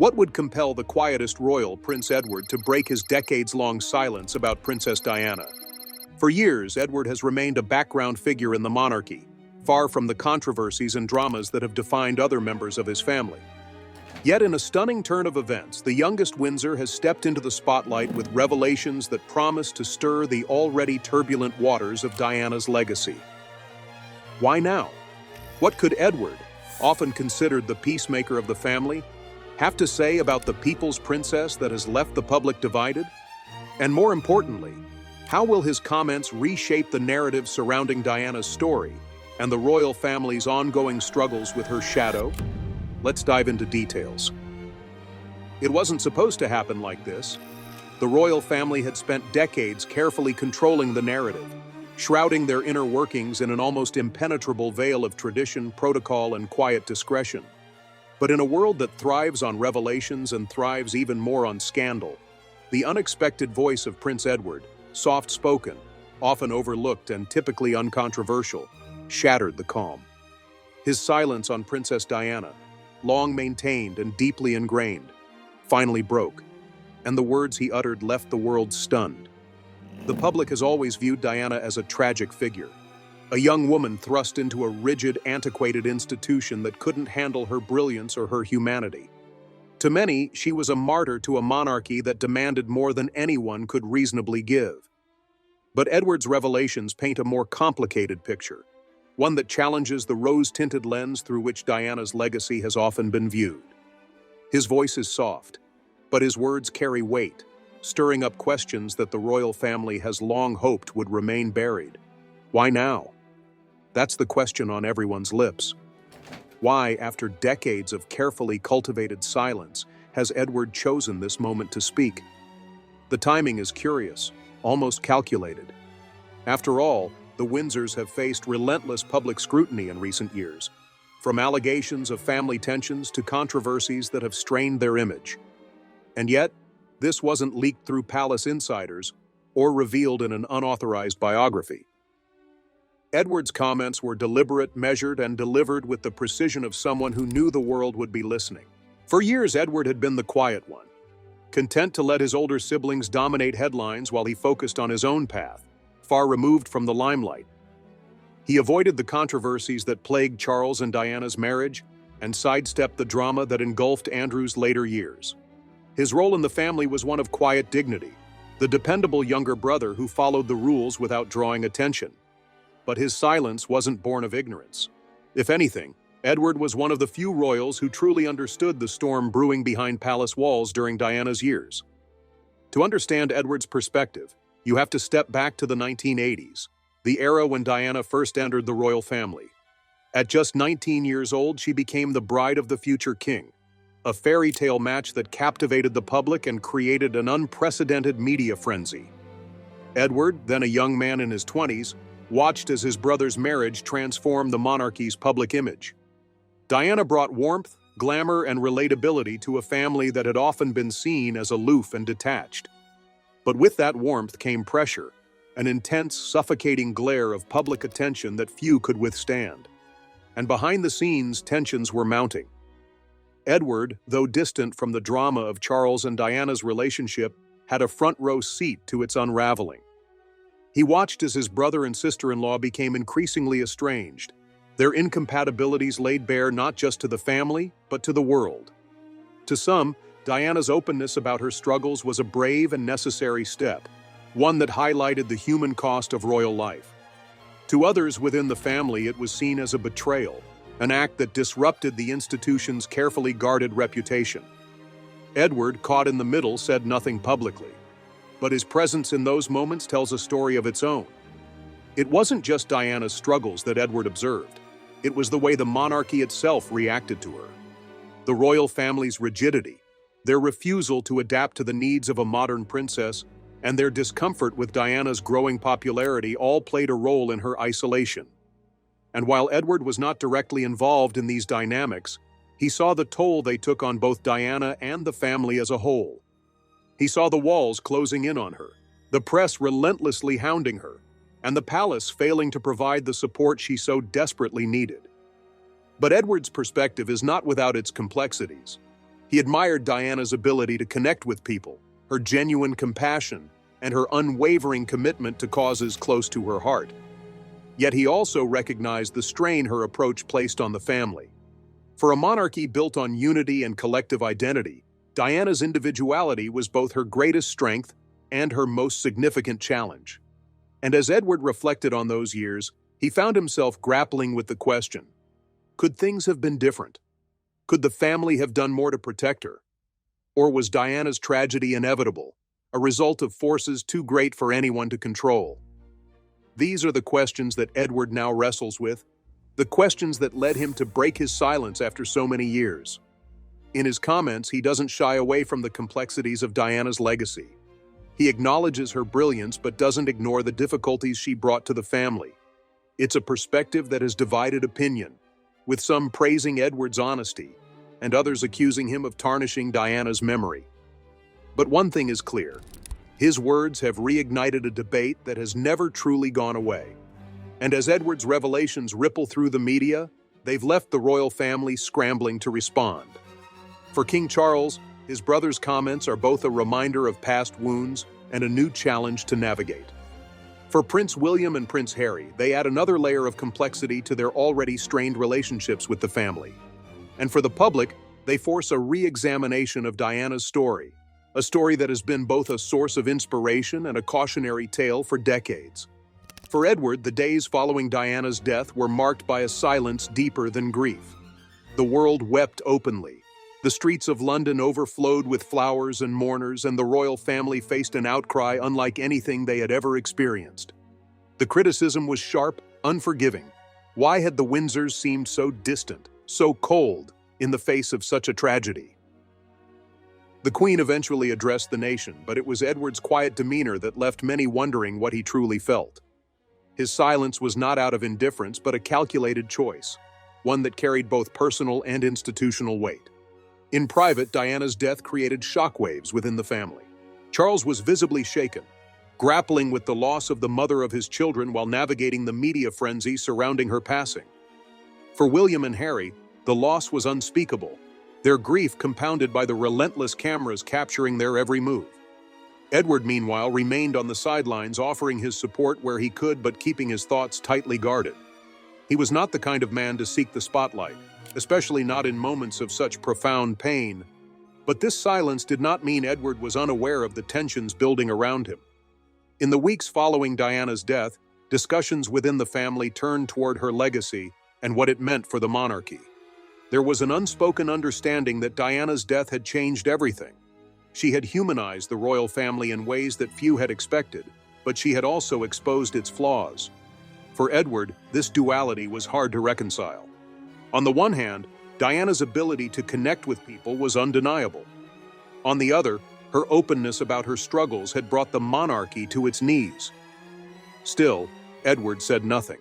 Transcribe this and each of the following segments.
What would compel the quietest royal, Prince Edward, to break his decades-long silence about Princess Diana? For years, Edward has remained a background figure in the monarchy, far from the controversies and dramas that have defined other members of his family. Yet in a stunning turn of events, the youngest Windsor has stepped into the spotlight with revelations that promise to stir the already turbulent waters of Diana's legacy. Why now? What could Edward, often considered the peacemaker of the family, have to say about the people's princess that has left the public divided? And more importantly, how will his comments reshape the narrative surrounding Diana's story and the royal family's ongoing struggles with her shadow? Let's dive into details. It wasn't supposed to happen like this. The royal family had spent decades carefully controlling the narrative, shrouding their inner workings in an almost impenetrable veil of tradition, protocol, and quiet discretion. But in a world that thrives on revelations and thrives even more on scandal, the unexpected voice of Prince Edward, soft-spoken, often overlooked and typically uncontroversial, shattered the calm. His silence on Princess Diana, long maintained and deeply ingrained, finally broke, and the words he uttered left the world stunned. The public has always viewed Diana as a tragic figure, a young woman thrust into a rigid, antiquated institution that couldn't handle her brilliance or her humanity. To many, she was a martyr to a monarchy that demanded more than anyone could reasonably give. But Edward's revelations paint a more complicated picture, one that challenges the rose-tinted lens through which Diana's legacy has often been viewed. His voice is soft, but his words carry weight, stirring up questions that the royal family has long hoped would remain buried. Why now? That's the question on everyone's lips. Why, after decades of carefully cultivated silence, has Edward chosen this moment to speak? The timing is curious, almost calculated. After all, the Windsors have faced relentless public scrutiny in recent years, from allegations of family tensions to controversies that have strained their image. And yet, this wasn't leaked through palace insiders or revealed in an unauthorized biography. Edward's comments were deliberate, measured, and delivered with the precision of someone who knew the world would be listening. For years, Edward had been the quiet one, content to let his older siblings dominate headlines while he focused on his own path, far removed from the limelight. He avoided the controversies that plagued Charles and Diana's marriage and sidestepped the drama that engulfed Andrew's later years. His role in the family was one of quiet dignity, the dependable younger brother who followed the rules without drawing attention. But his silence wasn't born of ignorance. If anything, Edward was one of the few royals who truly understood the storm brewing behind palace walls during Diana's years. To understand Edward's perspective, you have to step back to the 1980s, the era when Diana first entered the royal family. At just 19 years old, she became the bride of the future king, a fairy tale match that captivated the public and created an unprecedented media frenzy. Edward, then a young man in his 20s, watched as his brother's marriage transformed the monarchy's public image. Diana brought warmth, glamour, and relatability to a family that had often been seen as aloof and detached. But with that warmth came pressure, an intense, suffocating glare of public attention that few could withstand. And behind the scenes, tensions were mounting. Edward, though distant from the drama of Charles and Diana's relationship, had a front-row seat to its unraveling. He watched as his brother and sister-in-law became increasingly estranged, their incompatibilities laid bare not just to the family, but to the world. To some, Diana's openness about her struggles was a brave and necessary step, one that highlighted the human cost of royal life. To others within the family, it was seen as a betrayal, an act that disrupted the institution's carefully guarded reputation. Edward, caught in the middle, said nothing publicly. But his presence in those moments tells a story of its own. It wasn't just Diana's struggles that Edward observed. It was the way the monarchy itself reacted to her. The royal family's rigidity, their refusal to adapt to the needs of a modern princess, and their discomfort with Diana's growing popularity all played a role in her isolation. And while Edward was not directly involved in these dynamics, he saw the toll they took on both Diana and the family as a whole. He saw the walls closing in on her, the press relentlessly hounding her, and the palace failing to provide the support she so desperately needed. But Edward's perspective is not without its complexities. He admired Diana's ability to connect with people, her genuine compassion, and her unwavering commitment to causes close to her heart. Yet he also recognized the strain her approach placed on the family. For a monarchy built on unity and collective identity, Diana's individuality was both her greatest strength and her most significant challenge. And as Edward reflected on those years, he found himself grappling with the question, could things have been different? Could the family have done more to protect her? Or was Diana's tragedy inevitable, a result of forces too great for anyone to control? These are the questions that Edward now wrestles with, the questions that led him to break his silence after so many years. In his comments, he doesn't shy away from the complexities of Diana's legacy. He acknowledges her brilliance but doesn't ignore the difficulties she brought to the family. It's a perspective that has divided opinion, with some praising Edward's honesty and others accusing him of tarnishing Diana's memory. But one thing is clear. His words have reignited a debate that has never truly gone away. And as Edward's revelations ripple through the media, they've left the royal family scrambling to respond. For King Charles, his brother's comments are both a reminder of past wounds and a new challenge to navigate. For Prince William and Prince Harry, they add another layer of complexity to their already strained relationships with the family. And for the public, they force a re-examination of Diana's story, a story that has been both a source of inspiration and a cautionary tale for decades. For Edward, the days following Diana's death were marked by a silence deeper than grief. The world wept openly. The streets of London overflowed with flowers and mourners, and the royal family faced an outcry unlike anything they had ever experienced. The criticism was sharp, unforgiving. Why had the Windsors seemed so distant, so cold, in the face of such a tragedy? The Queen eventually addressed the nation, but it was Edward's quiet demeanor that left many wondering what he truly felt. His silence was not out of indifference, but a calculated choice, one that carried both personal and institutional weight. In private, Diana's death created shockwaves within the family. Charles was visibly shaken, grappling with the loss of the mother of his children while navigating the media frenzy surrounding her passing. For William and Harry, the loss was unspeakable, their grief compounded by the relentless cameras capturing their every move. Edward, meanwhile, remained on the sidelines, offering his support where he could but keeping his thoughts tightly guarded. He was not the kind of man to seek the spotlight, especially not in moments of such profound pain. But this silence did not mean Edward was unaware of the tensions building around him. In the weeks following Diana's death, discussions within the family turned toward her legacy and what it meant for the monarchy. There was an unspoken understanding that Diana's death had changed everything. She had humanized the royal family in ways that few had expected, but she had also exposed its flaws. For Edward, this duality was hard to reconcile. On the one hand, Diana's ability to connect with people was undeniable. On the other, her openness about her struggles had brought the monarchy to its knees. Still, Edward said nothing.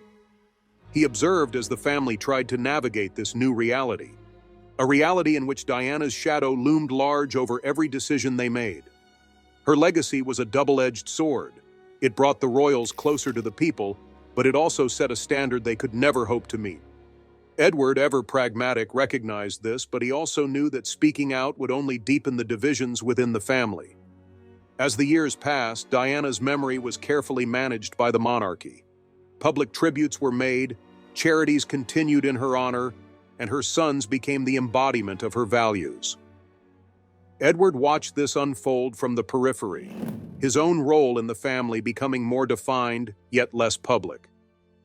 He observed as the family tried to navigate this new reality, a reality in which Diana's shadow loomed large over every decision they made. Her legacy was a double-edged sword. It brought the royals closer to the people, but it also set a standard they could never hope to meet. Edward, ever pragmatic, recognized this, but he also knew that speaking out would only deepen the divisions within the family. As the years passed, Diana's memory was carefully managed by the monarchy. Public tributes were made, charities continued in her honor, and her sons became the embodiment of her values. Edward watched this unfold from the periphery, his own role in the family becoming more defined, yet less public.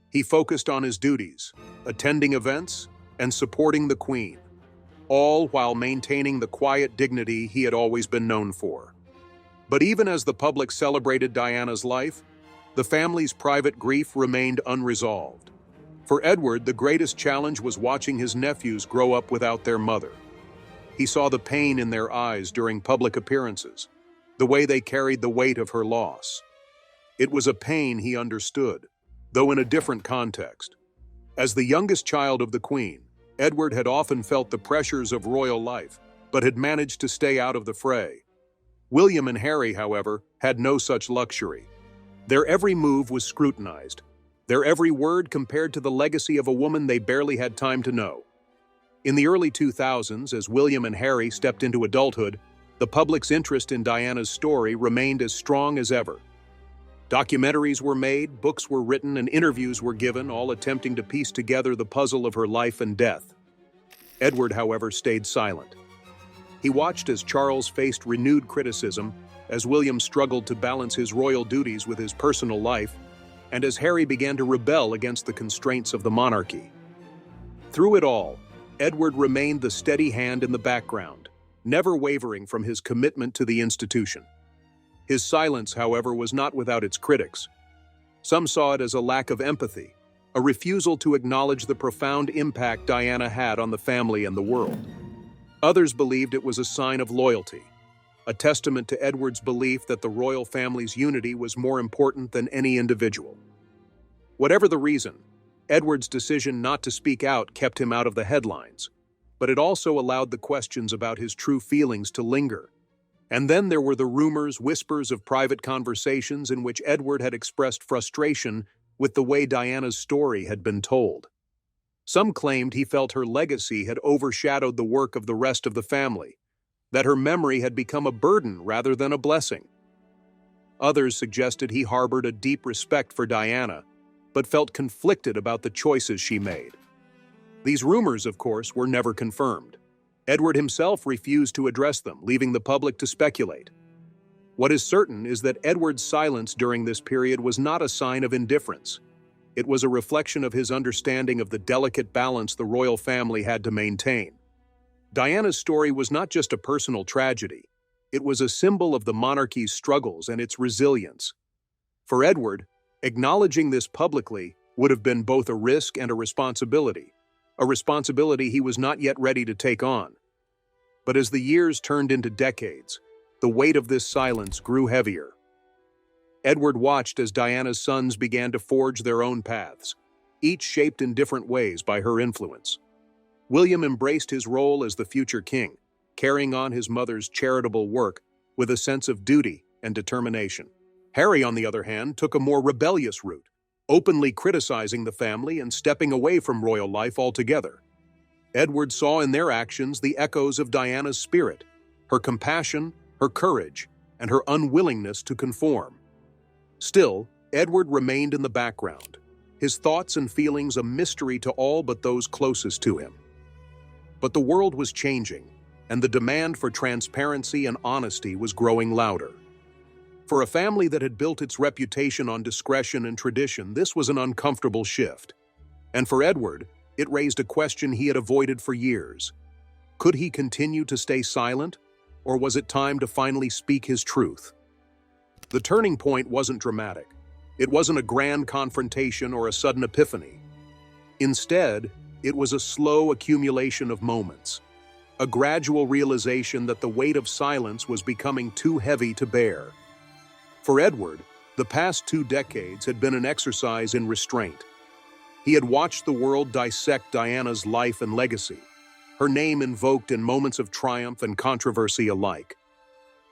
He focused on his duties, attending events, and supporting the Queen, all while maintaining the quiet dignity he had always been known for. But even as the public celebrated Diana's life, the family's private grief remained unresolved. For Edward, the greatest challenge was watching his nephews grow up without their mother. He saw the pain in their eyes during public appearances, the way they carried the weight of her loss. It was a pain he understood, though in a different context. As the youngest child of the Queen, Edward had often felt the pressures of royal life, but had managed to stay out of the fray. William and Harry, however, had no such luxury. Their every move was scrutinized, their every word compared to the legacy of a woman they barely had time to know. In the early 2000s, as William and Harry stepped into adulthood, the public's interest in Diana's story remained as strong as ever. Documentaries were made, books were written, and interviews were given, all attempting to piece together the puzzle of her life and death. Edward, however, stayed silent. He watched as Charles faced renewed criticism, as William struggled to balance his royal duties with his personal life, and as Harry began to rebel against the constraints of the monarchy. Through it all, Edward remained the steady hand in the background, never wavering from his commitment to the institution. His silence, however, was not without its critics. Some saw it as a lack of empathy, a refusal to acknowledge the profound impact Diana had on the family and the world. Others believed it was a sign of loyalty, a testament to Edward's belief that the royal family's unity was more important than any individual. Whatever the reason, Edward's decision not to speak out kept him out of the headlines, but it also allowed the questions about his true feelings to linger. And then there were the rumors, whispers of private conversations in which Edward had expressed frustration with the way Diana's story had been told. Some claimed he felt her legacy had overshadowed the work of the rest of the family, that her memory had become a burden rather than a blessing. Others suggested he harbored a deep respect for Diana, but felt conflicted about the choices she made. These rumors, of course, were never confirmed. Edward himself refused to address them, leaving the public to speculate. What is certain is that Edward's silence during this period was not a sign of indifference. It was a reflection of his understanding of the delicate balance the royal family had to maintain. Diana's story was not just a personal tragedy. It was a symbol of the monarchy's struggles and its resilience. For Edward, acknowledging this publicly would have been both a risk and a responsibility he was not yet ready to take on. But as the years turned into decades, the weight of this silence grew heavier. Edward watched as Diana's sons began to forge their own paths, each shaped in different ways by her influence. William embraced his role as the future king, carrying on his mother's charitable work with a sense of duty and determination. Harry, on the other hand, took a more rebellious route, openly criticizing the family and stepping away from royal life altogether. Edward saw in their actions the echoes of Diana's spirit, her compassion, her courage, and her unwillingness to conform. Still, Edward remained in the background, his thoughts and feelings a mystery to all but those closest to him. But the world was changing, and the demand for transparency and honesty was growing louder. For a family that had built its reputation on discretion and tradition, this was an uncomfortable shift. And for Edward, it raised a question he had avoided for years. Could he continue to stay silent, or was it time to finally speak his truth? The turning point wasn't dramatic. It wasn't a grand confrontation or a sudden epiphany. Instead, it was a slow accumulation of moments, a gradual realization that the weight of silence was becoming too heavy to bear. For Edward, the past 2 decades had been an exercise in restraint. He had watched the world dissect Diana's life and legacy, her name invoked in moments of triumph and controversy alike.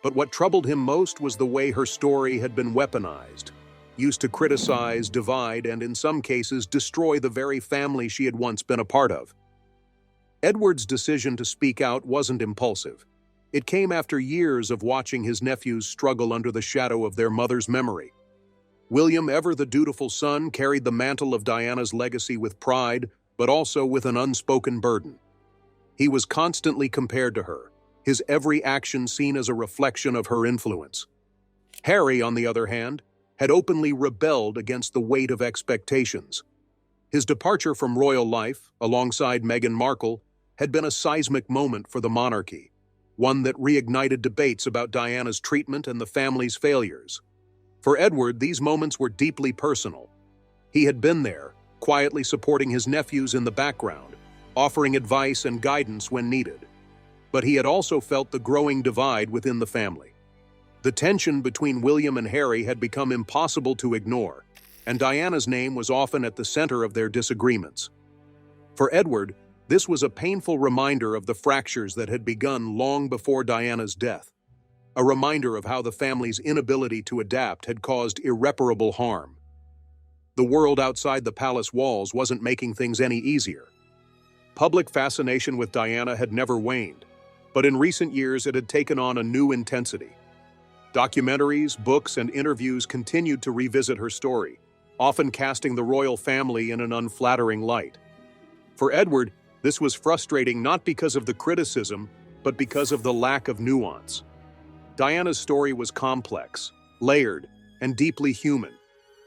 But what troubled him most was the way her story had been weaponized, used to criticize, divide, and in some cases destroy the very family she had once been a part of. Edward's decision to speak out wasn't impulsive. It came after years of watching his nephews struggle under the shadow of their mother's memory. William, ever the dutiful son, carried the mantle of Diana's legacy with pride, but also with an unspoken burden. He was constantly compared to her, his every action seen as a reflection of her influence. Harry, on the other hand, had openly rebelled against the weight of expectations. His departure from royal life, alongside Meghan Markle, had been a seismic moment for the monarchy, one that reignited debates about Diana's treatment and the family's failures. For Edward, these moments were deeply personal. He had been there, quietly supporting his nephews in the background, offering advice and guidance when needed. But he had also felt the growing divide within the family. The tension between William and Harry had become impossible to ignore, and Diana's name was often at the center of their disagreements. For Edward, this was a painful reminder of the fractures that had begun long before Diana's death, a reminder of how the family's inability to adapt had caused irreparable harm. The world outside the palace walls wasn't making things any easier. Public fascination with Diana had never waned, but in recent years it had taken on a new intensity. Documentaries, books, and interviews continued to revisit her story, often casting the royal family in an unflattering light. For Edward, this was frustrating not because of the criticism, but because of the lack of nuance. Diana's story was complex, layered, and deeply human,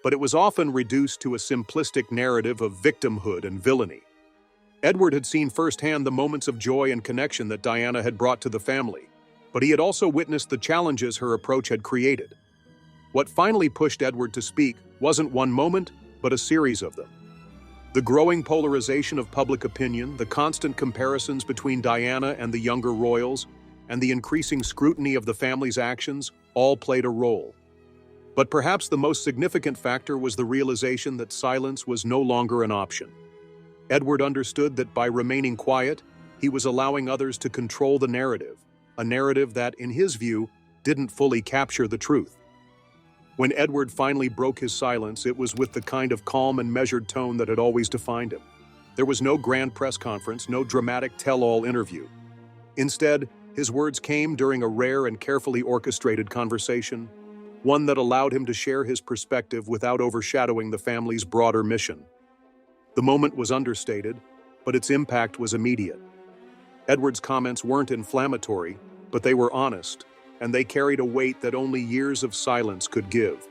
but it was often reduced to a simplistic narrative of victimhood and villainy. Edward had seen firsthand the moments of joy and connection that Diana had brought to the family, but he had also witnessed the challenges her approach had created. What finally pushed Edward to speak wasn't one moment, but a series of them. The growing polarization of public opinion, the constant comparisons between Diana and the younger royals, and the increasing scrutiny of the family's actions all played a role. But perhaps the most significant factor was the realization that silence was no longer an option. Edward understood that by remaining quiet, he was allowing others to control the narrative, a narrative that, in his view, didn't fully capture the truth. When Edward finally broke his silence, it was with the kind of calm and measured tone that had always defined him. There was no grand press conference, no dramatic tell-all interview. Instead, his words came during a rare and carefully orchestrated conversation, one that allowed him to share his perspective without overshadowing the family's broader mission. The moment was understated, but its impact was immediate. Edward's comments weren't inflammatory, but they were honest, and they carried a weight that only years of silence could give.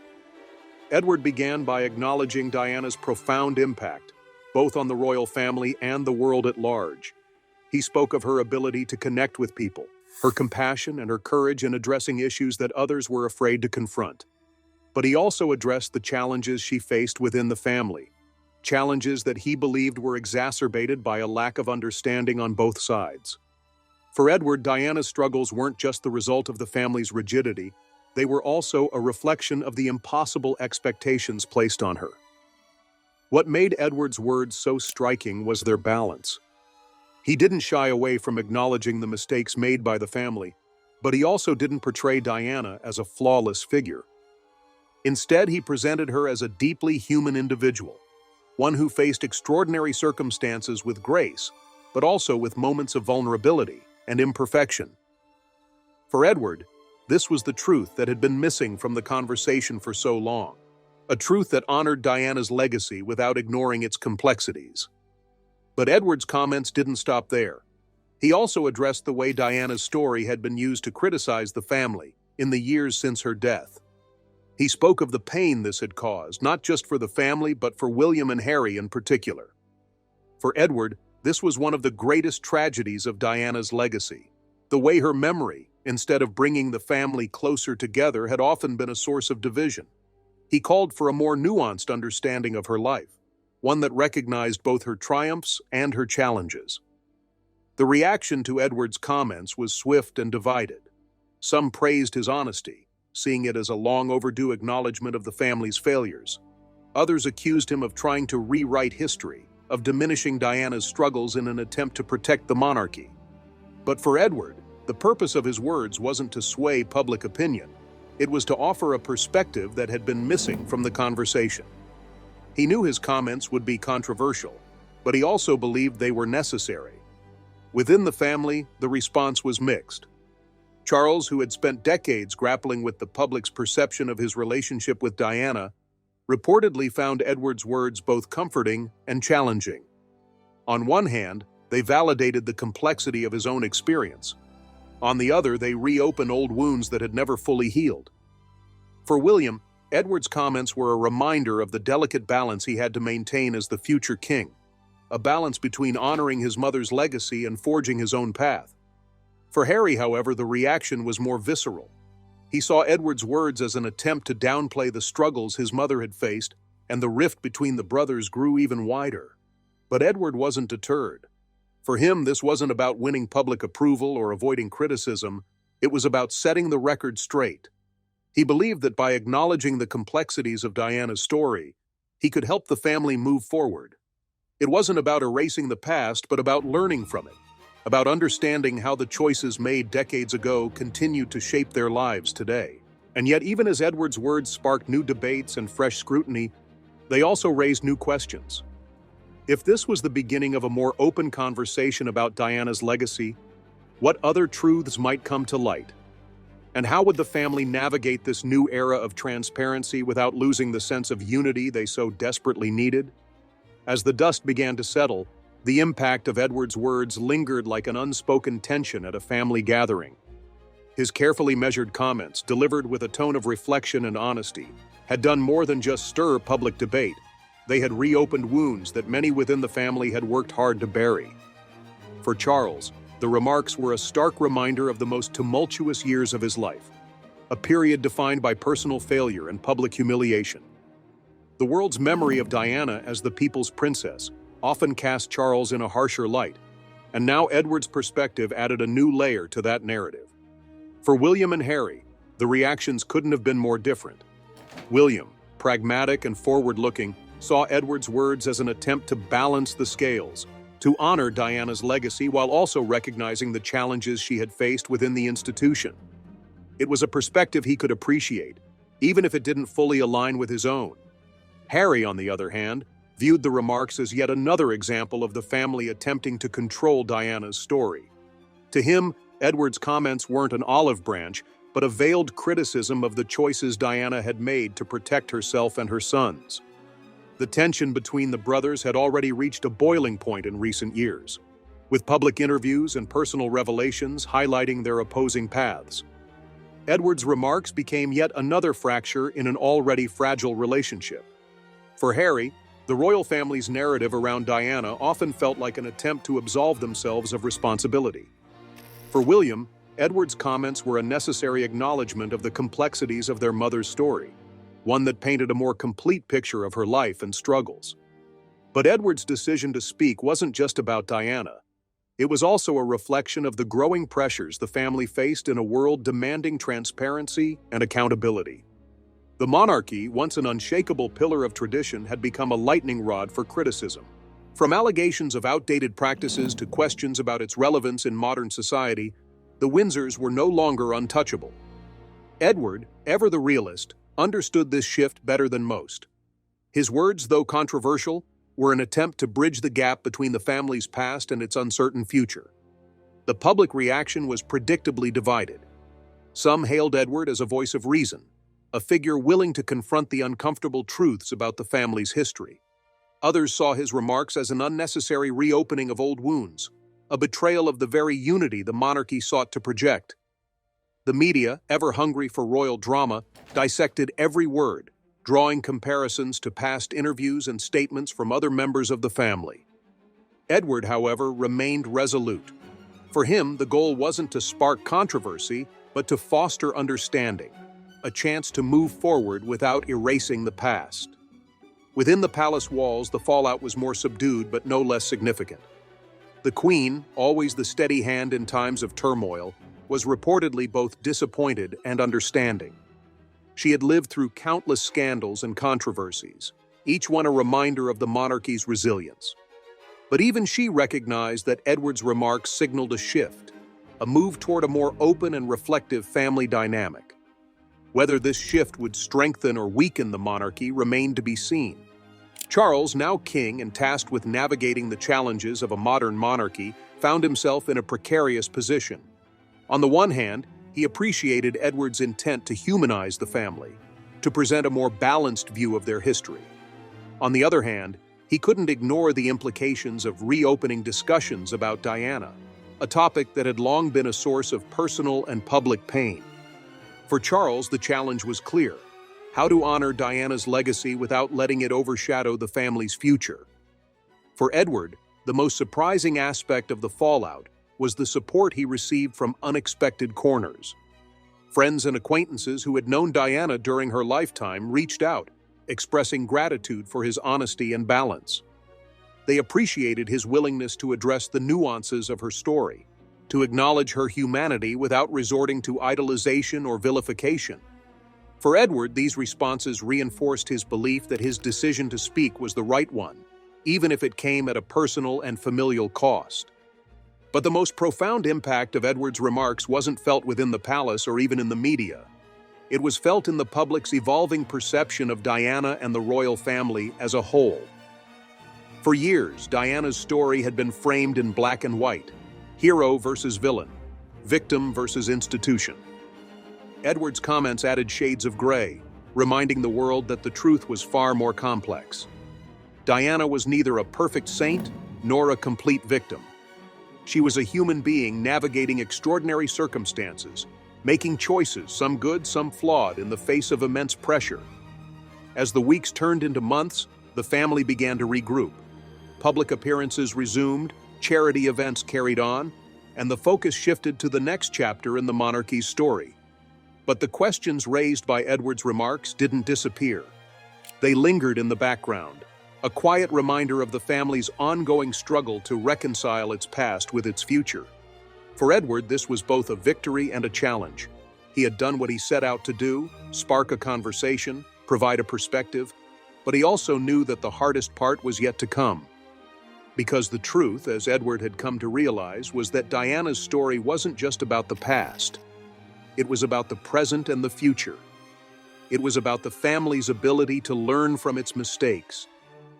Edward began by acknowledging Diana's profound impact, both on the royal family and the world at large. He spoke of her ability to connect with people, her compassion and her courage in addressing issues that others were afraid to confront. But he also addressed the challenges she faced within the family, challenges that he believed were exacerbated by a lack of understanding on both sides. For Edward, Diana's struggles weren't just the result of the family's rigidity, they were also a reflection of the impossible expectations placed on her. What made Edward's words so striking was their balance. He didn't shy away from acknowledging the mistakes made by the family, but he also didn't portray Diana as a flawless figure. Instead, he presented her as a deeply human individual, one who faced extraordinary circumstances with grace, but also with moments of vulnerability and imperfection. For Edward, this was the truth that had been missing from the conversation for so long, a truth that honored Diana's legacy without ignoring its complexities. But Edward's comments didn't stop there. He also addressed the way Diana's story had been used to criticize the family in the years since her death. He spoke of the pain this had caused, not just for the family, but for William and Harry in particular. For Edward, this was one of the greatest tragedies of Diana's legacy. The way her memory, instead of bringing the family closer together, had often been a source of division. He called for a more nuanced understanding of her life, one that recognized both her triumphs and her challenges. The reaction to Edward's comments was swift and divided. Some praised his honesty, seeing it as a long-overdue acknowledgement of the family's failures. Others accused him of trying to rewrite history, of diminishing Diana's struggles in an attempt to protect the monarchy. But for Edward, the purpose of his words wasn't to sway public opinion. It was to offer a perspective that had been missing from the conversation. He knew his comments would be controversial, but he also believed they were necessary. Within the family, the response was mixed. Charles, who had spent decades grappling with the public's perception of his relationship with Diana, reportedly found Edward's words both comforting and challenging. On one hand, they validated the complexity of his own experience. On the other, they reopened old wounds that had never fully healed. For William, Edward's comments were a reminder of the delicate balance he had to maintain as the future king, a balance between honoring his mother's legacy and forging his own path. For Harry, however, the reaction was more visceral. He saw Edward's words as an attempt to downplay the struggles his mother had faced, and the rift between the brothers grew even wider. But Edward wasn't deterred. For him, this wasn't about winning public approval or avoiding criticism. It was about setting the record straight. He believed that by acknowledging the complexities of Diana's story, he could help the family move forward. It wasn't about erasing the past, but about learning from it, about understanding how the choices made decades ago continue to shape their lives today. And yet, even as Edward's words sparked new debates and fresh scrutiny, they also raised new questions. If this was the beginning of a more open conversation about Diana's legacy, what other truths might come to light? And how would the family navigate this new era of transparency without losing the sense of unity they so desperately needed? As the dust began to settle, the impact of Edward's words lingered like an unspoken tension at a family gathering. His carefully measured comments, delivered with a tone of reflection and honesty, had done more than just stir public debate. They had reopened wounds that many within the family had worked hard to bury. For Charles, the remarks were a stark reminder of the most tumultuous years of his life, a period defined by personal failure and public humiliation. The world's memory of Diana as the people's princess often cast Charles in a harsher light, and now Edward's perspective added a new layer to that narrative. For William and Harry, the reactions couldn't have been more different. William, pragmatic and forward-looking, saw Edward's words as an attempt to balance the scales, to honor Diana's legacy while also recognizing the challenges she had faced within the institution. It was a perspective he could appreciate, even if it didn't fully align with his own. Harry, on the other hand, viewed the remarks as yet another example of the family attempting to control Diana's story. To him, Edward's comments weren't an olive branch, but a veiled criticism of the choices Diana had made to protect herself and her sons. The tension between the brothers had already reached a boiling point in recent years, with public interviews and personal revelations highlighting their opposing paths. Edward's remarks became yet another fracture in an already fragile relationship. For Harry, the royal family's narrative around Diana often felt like an attempt to absolve themselves of responsibility. For William, Edward's comments were a necessary acknowledgement of the complexities of their mother's story, one that painted a more complete picture of her life and struggles. But Edward's decision to speak wasn't just about Diana. It was also a reflection of the growing pressures the family faced in a world demanding transparency and accountability. The monarchy, once an unshakable pillar of tradition, had become a lightning rod for criticism. From allegations of outdated practices to questions about its relevance in modern society, the Windsors were no longer untouchable. Edward, ever the realist, understood this shift better than most. His words, though controversial, were an attempt to bridge the gap between the family's past and its uncertain future. The public reaction was predictably divided. Some hailed Edward as a voice of reason, a figure willing to confront the uncomfortable truths about the family's history. Others saw his remarks as an unnecessary reopening of old wounds, a betrayal of the very unity the monarchy sought to project. The media, ever hungry for royal drama, dissected every word, drawing comparisons to past interviews and statements from other members of the family. Edward, however, remained resolute. For him, the goal wasn't to spark controversy, but to foster understanding, a chance to move forward without erasing the past. Within the palace walls, the fallout was more subdued but no less significant. The Queen, always the steady hand in times of turmoil, was reportedly both disappointed and understanding. She had lived through countless scandals and controversies, each one a reminder of the monarchy's resilience. But even she recognized that Edward's remarks signaled a shift, a move toward a more open and reflective family dynamic. Whether this shift would strengthen or weaken the monarchy remained to be seen. Charles, now king and tasked with navigating the challenges of a modern monarchy, found himself in a precarious position. On the one hand, he appreciated Edward's intent to humanize the family, to present a more balanced view of their history. On the other hand, he couldn't ignore the implications of reopening discussions about Diana, a topic that had long been a source of personal and public pain. For Charles, the challenge was clear: how to honor Diana's legacy without letting it overshadow the family's future. For Edward, the most surprising aspect of the fallout was the support he received from unexpected corners. Friends and acquaintances who had known Diana during her lifetime reached out, expressing gratitude for his honesty and balance. They appreciated his willingness to address the nuances of her story, to acknowledge her humanity without resorting to idolization or vilification. For Edward, these responses reinforced his belief that his decision to speak was the right one, even if it came at a personal and familial cost. But the most profound impact of Edward's remarks wasn't felt within the palace or even in the media. It was felt in the public's evolving perception of Diana and the royal family as a whole. For years, Diana's story had been framed in black and white: hero versus villain, victim versus institution. Edward's comments added shades of gray, reminding the world that the truth was far more complex. Diana was neither a perfect saint nor a complete victim. She was a human being navigating extraordinary circumstances, making choices, some good, some flawed, in the face of immense pressure. As the weeks turned into months, the family began to regroup. Public appearances resumed, charity events carried on, and the focus shifted to the next chapter in the monarchy's story. But the questions raised by Edward's remarks didn't disappear. They lingered in the background, a quiet reminder of the family's ongoing struggle to reconcile its past with its future. For Edward, this was both a victory and a challenge. He had done what he set out to do: spark a conversation, provide a perspective, but he also knew that the hardest part was yet to come. Because the truth, as Edward had come to realize, was that Diana's story wasn't just about the past. It was about the present and the future. It was about the family's ability to learn from its mistakes,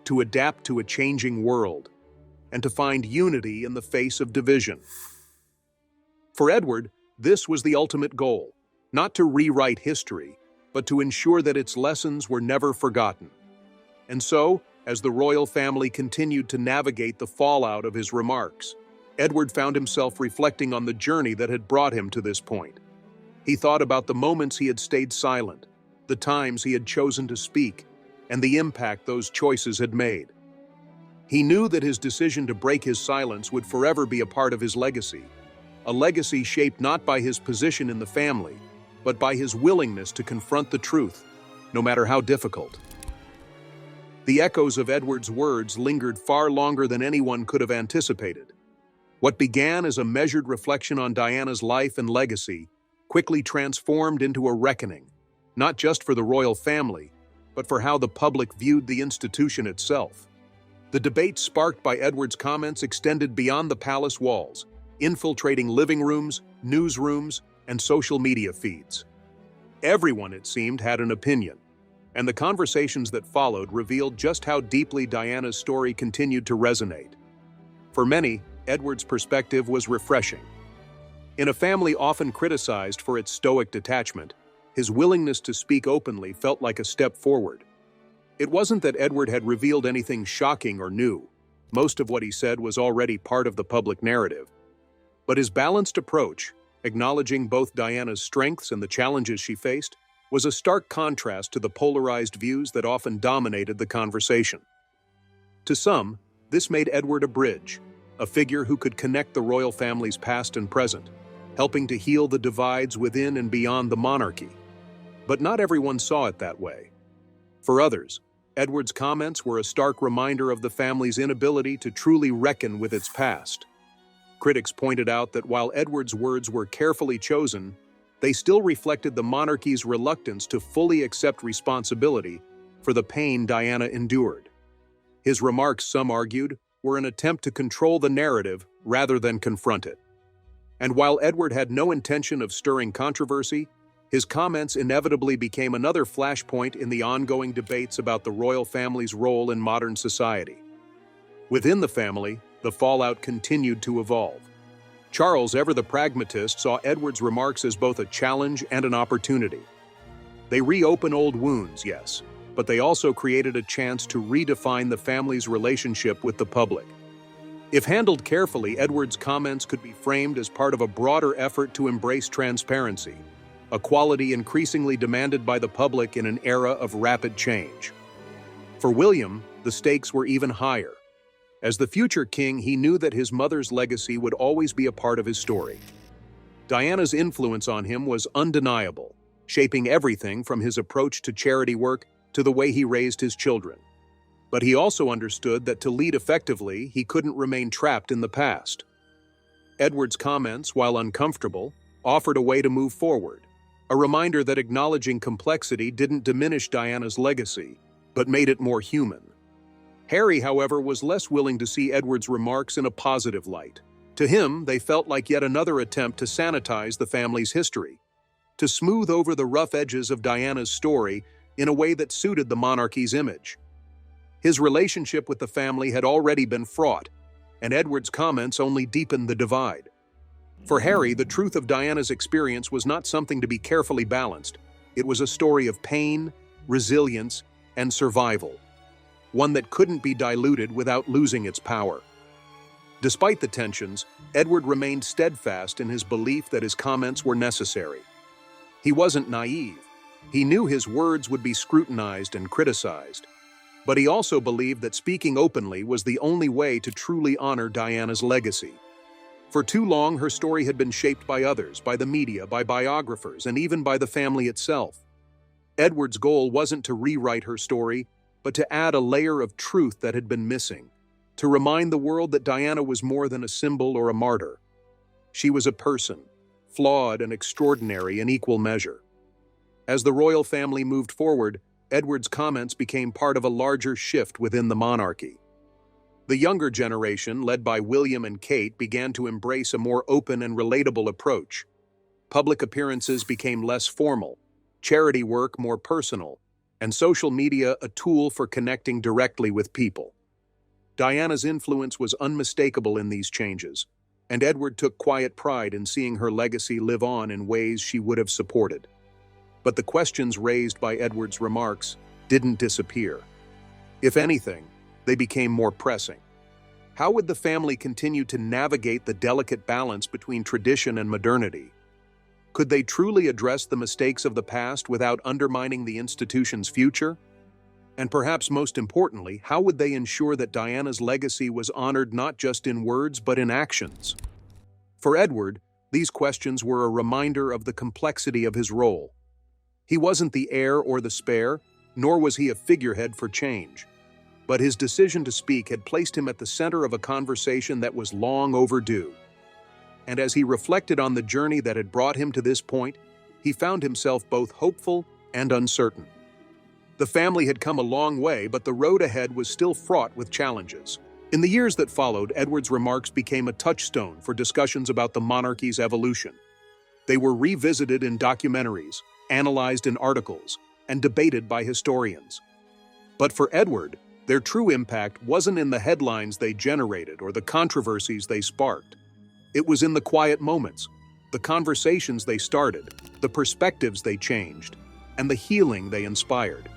to adapt to a changing world, and to find unity in the face of division. For Edward, this was the ultimate goal: not to rewrite history, but to ensure that its lessons were never forgotten. And so, as the royal family continued to navigate the fallout of his remarks, Edward found himself reflecting on the journey that had brought him to this point. He thought about the moments he had stayed silent, the times he had chosen to speak, and the impact those choices had made. He knew that his decision to break his silence would forever be a part of his legacy, a legacy shaped not by his position in the family, but by his willingness to confront the truth, no matter how difficult. The echoes of Edward's words lingered far longer than anyone could have anticipated. What began as a measured reflection on Diana's life and legacy quickly transformed into a reckoning, not just for the royal family, but for how the public viewed the institution itself. The debate sparked by Edward's comments extended beyond the palace walls, infiltrating living rooms, newsrooms, and social media feeds. Everyone, it seemed, had an opinion, and the conversations that followed revealed just how deeply Diana's story continued to resonate. For many, Edward's perspective was refreshing. In a family often criticized for its stoic detachment, his willingness to speak openly felt like a step forward. It wasn't that Edward had revealed anything shocking or new. Most of what he said was already part of the public narrative. But his balanced approach, acknowledging both Diana's strengths and the challenges she faced, was a stark contrast to the polarized views that often dominated the conversation. To some, this made Edward a bridge, a figure who could connect the royal family's past and present, helping to heal the divides within and beyond the monarchy. But not everyone saw it that way. For others, Edward's comments were a stark reminder of the family's inability to truly reckon with its past. Critics pointed out that while Edward's words were carefully chosen, they still reflected the monarchy's reluctance to fully accept responsibility for the pain Diana endured. His remarks, some argued, were an attempt to control the narrative rather than confront it. And while Edward had no intention of stirring controversy, his comments inevitably became another flashpoint in the ongoing debates about the royal family's role in modern society. Within the family, the fallout continued to evolve. Charles, ever the pragmatist, saw Edward's remarks as both a challenge and an opportunity. They reopen old wounds, yes, but they also created a chance to redefine the family's relationship with the public. If handled carefully, Edward's comments could be framed as part of a broader effort to embrace transparency, a quality increasingly demanded by the public in an era of rapid change. For William, the stakes were even higher. As the future king, he knew that his mother's legacy would always be a part of his story. Diana's influence on him was undeniable, shaping everything from his approach to charity work to the way he raised his children. But he also understood that to lead effectively, he couldn't remain trapped in the past. Edward's comments, while uncomfortable, offered a way to move forward, a reminder that acknowledging complexity didn't diminish Diana's legacy, but made it more human. Harry, however, was less willing to see Edward's remarks in a positive light. To him, they felt like yet another attempt to sanitize the family's history, to smooth over the rough edges of Diana's story in a way that suited the monarchy's image. His relationship with the family had already been fraught, and Edward's comments only deepened the divide. For Harry, the truth of Diana's experience was not something to be carefully balanced. It was a story of pain, resilience, and survival, one that couldn't be diluted without losing its power. Despite the tensions, Edward remained steadfast in his belief that his comments were necessary. He wasn't naive. He knew his words would be scrutinized and criticized, but he also believed that speaking openly was the only way to truly honor Diana's legacy. For too long, her story had been shaped by others, by the media, by biographers, and even by the family itself. Edward's goal wasn't to rewrite her story, but to add a layer of truth that had been missing, to remind the world that Diana was more than a symbol or a martyr. She was a person, flawed and extraordinary in equal measure. As the royal family moved forward, Edward's comments became part of a larger shift within the monarchy. The younger generation, led by William and Kate, began to embrace a more open and relatable approach. Public appearances became less formal, charity work more personal, and social media a tool for connecting directly with people. Diana's influence was unmistakable in these changes, and Edward took quiet pride in seeing her legacy live on in ways she would have supported. But the questions raised by Edward's remarks didn't disappear. If anything, they became more pressing. How would the family continue to navigate the delicate balance between tradition and modernity? Could they truly address the mistakes of the past without undermining the institution's future? And perhaps most importantly, how would they ensure that Diana's legacy was honored not just in words but in actions? For Edward, these questions were a reminder of the complexity of his role. He wasn't the heir or the spare, nor was he a figurehead for change. But his decision to speak had placed him at the center of a conversation that was long overdue. And as he reflected on the journey that had brought him to this point, he found himself both hopeful and uncertain. The family had come a long way, but the road ahead was still fraught with challenges. In the years that followed, Edward's remarks became a touchstone for discussions about the monarchy's evolution. They were revisited in documentaries, analyzed in articles, and debated by historians. But for Edward, their true impact wasn't in the headlines they generated or the controversies they sparked. It was in the quiet moments, the conversations they started, the perspectives they changed, and the healing they inspired.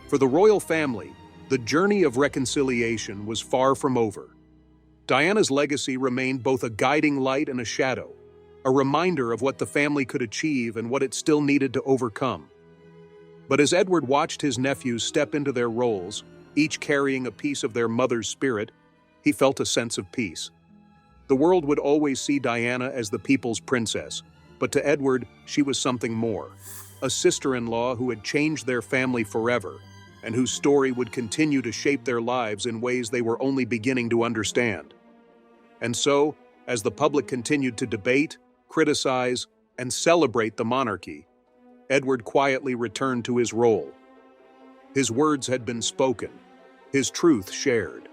For the royal family, the journey of reconciliation was far from over. Diana's legacy remained both a guiding light and a shadow, a reminder of what the family could achieve and what it still needed to overcome. But as Edward watched his nephews step into their roles, each carrying a piece of their mother's spirit, he felt a sense of peace. The world would always see Diana as the people's princess, but to Edward, she was something more. A sister-in-law who had changed their family forever, and whose story would continue to shape their lives in ways they were only beginning to understand. And so, as the public continued to debate, criticize, and celebrate the monarchy, Edward quietly returned to his role. His words had been spoken, his truth shared.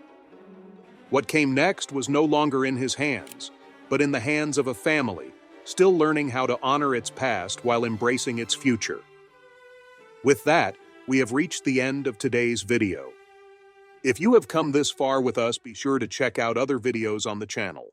What came next was no longer in his hands, but in the hands of a family, still learning how to honor its past while embracing its future. With that, we have reached the end of today's video. If you have come this far with us, be sure to check out other videos on the channel.